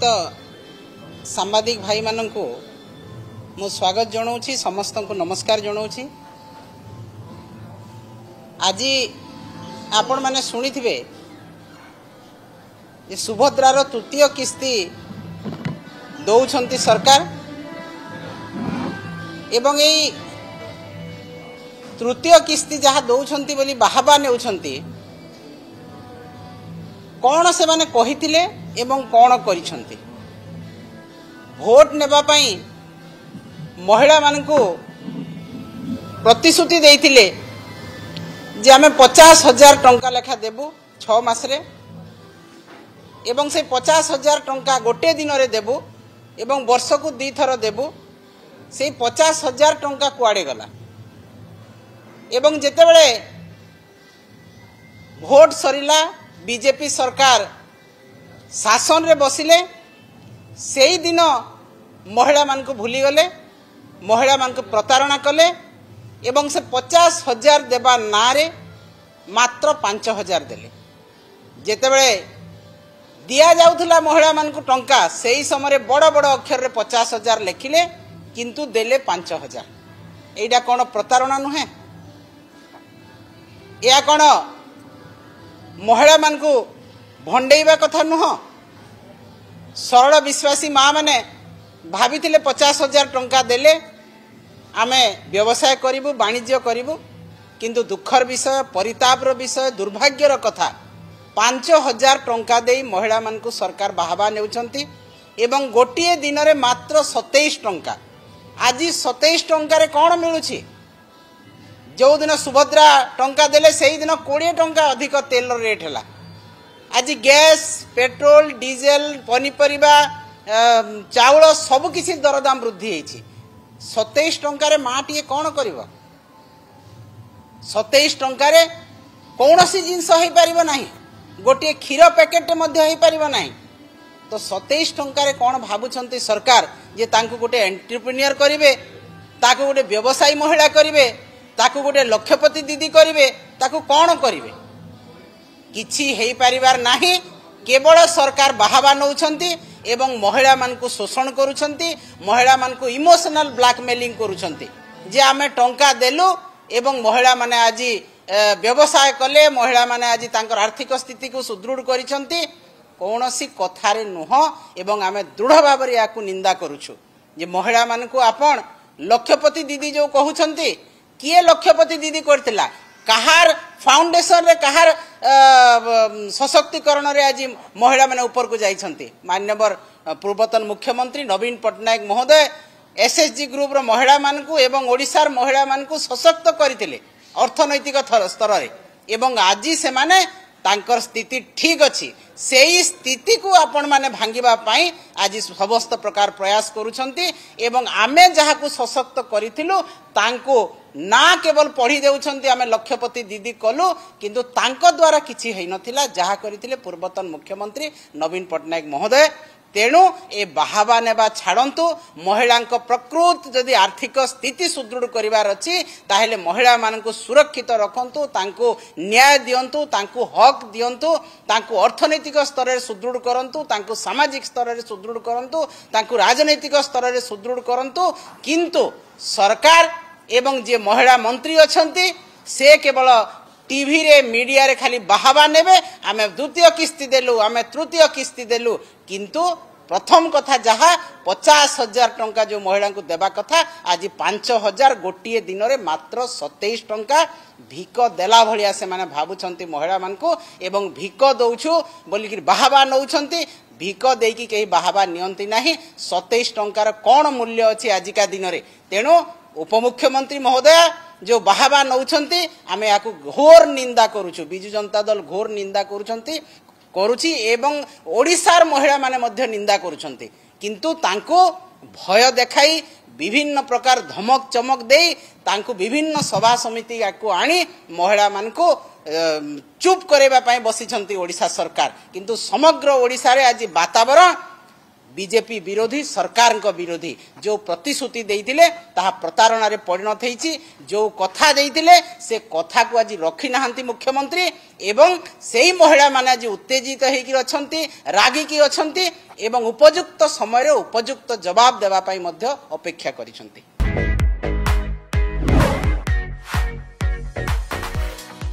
उपस्थित सांबादिक भाई मानक मु स्वागत जनाऊँ समस्त को नमस्कार जनाऊँ। आज आपण मैंने शुणी थे सुभद्रार तृतीय किस्ती दौरान सरकार एवं यही तृतीय किस्ती जहाँ दौरान बोली बाहबा ने कौन से माने कहिथिले एवं कौन करिसंती भोट नेबा पई महिला मानकु प्रतिश्रुति देइथिले जे आमे 50,000 टंका लेखा देबु 6 मास रे एवं से 50,000 टंका गोटे दिन रे देबु एवं वर्ष को 2 थर देबु से 50,000 टंका कुआडे गला एवं जेते बेले भोट सरिला बीजेपी सरकार शासन रे बसिले से ही दिन महिला मान को भूली गले महिला मान को प्रतारणा कले एवं से 50,000 देबा ना रे मात्र 5,000 देले जेते बेले दिया जाउथला महिला मान को टंका से ही समय बड़ बड़ अक्षर रे 50,000 लिखिले किंतु देले 5,000 एटा कोन प्रतारणा नुहे या कोन महिला मान को भंडेइबा कथा नुह सरल विश्वासी माँ मैंने भाभी 50,000 टंका देले आमे व्यवसाय करिबु वाणिज्य करिबु किंतु दुखर विषय परितापर विषय दुर्भाग्यर कथा 5,000 टंका देई महिला मान को सरकार बाहबा नेउछंती एवं गोटिए दिन रे मात्र 27 टंका आज 27 टंका रे कोन मिलुछि जो दिन सुभद्रा टंका देले से ही दिन 20 टंका अधिक तेल रेट है आज गैस पेट्रोल डीजेल पनीपरिबा चाउल सबकिछि दरदाम वृद्धि होती 27 टंका माटी कौन कर 27 टंका कौन सी जिनस हो पार ना गोटे क्षीर पैकेट हो पार ना तो 27 टंका कौन भावुं सरकार जे तांको गोटे एंटरप्रेन्योर करेंगे ताको गोटे व्यवसायी महिला करेंगे ताको गोटे लक्षपति दीदी करेंगे ताको कौन करेंगे किछि हेई परिवार नाही केवल सरकार बाहबा नौछंती एवं महिला मान को शोषण करुछंती महिला मान को इमोशनल ब्लैकमेलिंग करुछंती जे आमे टंका देलु एवं महिला माने आज व्यवसाय कले महिला माने आज तांकर आर्थिक स्थिति को सुदृढ़ करिछंती कोनोसी कथारे नुह एवं आमे दृढ़ भाव रे याकू निंदा करूछु जे महिला मान को आपण लक्षपति दीदी जो कहउछंती किए लक्षपति दीदी करथिला कहार फाउंडेशन रे कहार सशक्तिकरण रे आज महिला माने ऊपर को जाइछंती माननीय पूर्वतन मुख्यमंत्री नवीन पटनायक महोदय एसएचजी ग्रुप रो महिला मान को एवं ओडिशार महिला मान को सशक्त करथिले अर्थनैतिक स्तर रे एवं आज से माने तांकर स्थिति ठीक अच्छी से ही स्थिति को आपण माने भांगिबा पाई आज समस्त प्रकार प्रयास करुछंती एवं आमे जहा को सशक्त करिथिलु तांको ना केवल पढ़ी देउछंती आमे लक्षपति दीदी कलु किंतु तांको द्वारा किछि हेइ नथिला जहा करिथिले पूर्वतन मुख्यमंत्री नवीन पटनायक महोदय तेणु ए बाहबा नेबा छाड़ंतु महिला प्रकृत जदि आर्थिक स्थिति सुदृढ़ करिवार अछि ताहेले महिला मानकु सुरक्षित रखंतु तांको न्याय दियंतु तांको हक दियंतु तांको अर्थनैतिक स्तर रे सुदृढ़ करंतु तांको सामाजिक स्तर रे सुदृढ़ करंतु तांको राजनैतिक स्तर रे सुदृढ़ करंतु किंतु सरकार एवं जे महिला मंत्री अछंती से केवल टीवी रे मीडिया रे खाली बाहबा नेबे आमे द्वितीय किस्ती देलु आमे तृतीय किस्ती देलु किंतु प्रथम कथा जहा 50,000 टंका जो महिला को देबा कथा आज 5,000 गोटे दिन रे मात्र 27 टंका भिक देला भलिया से माने भाबुछंती महिला मान को एवं भिक दउछु बोली कि बाहबा नउछंती भिक देकी केही बाहबा नियंती नाही 27 टंकार कोन मूल्य अछि आजिका दिन रे तेणु उपमुख्यमंत्री महोदय जो बाहबा नौछंती आमे याकू घोर निंदा करूछु बिजु जनता दल घोर निंदा करुछि एवं ओडिशार महिला माने मध्य निंदा करुछंती किंतु तांको भय देखाई विभिन्न प्रकार धमक चमक देई तांको विभिन्न सभा समिति याकू आनी महिला मान को चुप करेबा पई बसिछंती ओडिशा सरकार किंतु समग्र ओडिशा रे आज वातावरण बीजेपी विरोधी सरकार विरोधी जो प्रतिश्रुति देइथिले ताहा प्रतारणा रे परिणत होईछि जो कथा देइथिले से कथा को आज रखी नाहंती मुख्यमंत्री एवं सेही महिला माने आज उत्तेजित हेकि अछंती रागी की अछंती एवं उपयुक्त समय रे उपयुक्त जवाब देबा पई मध्य अपेक्षा करिसंती।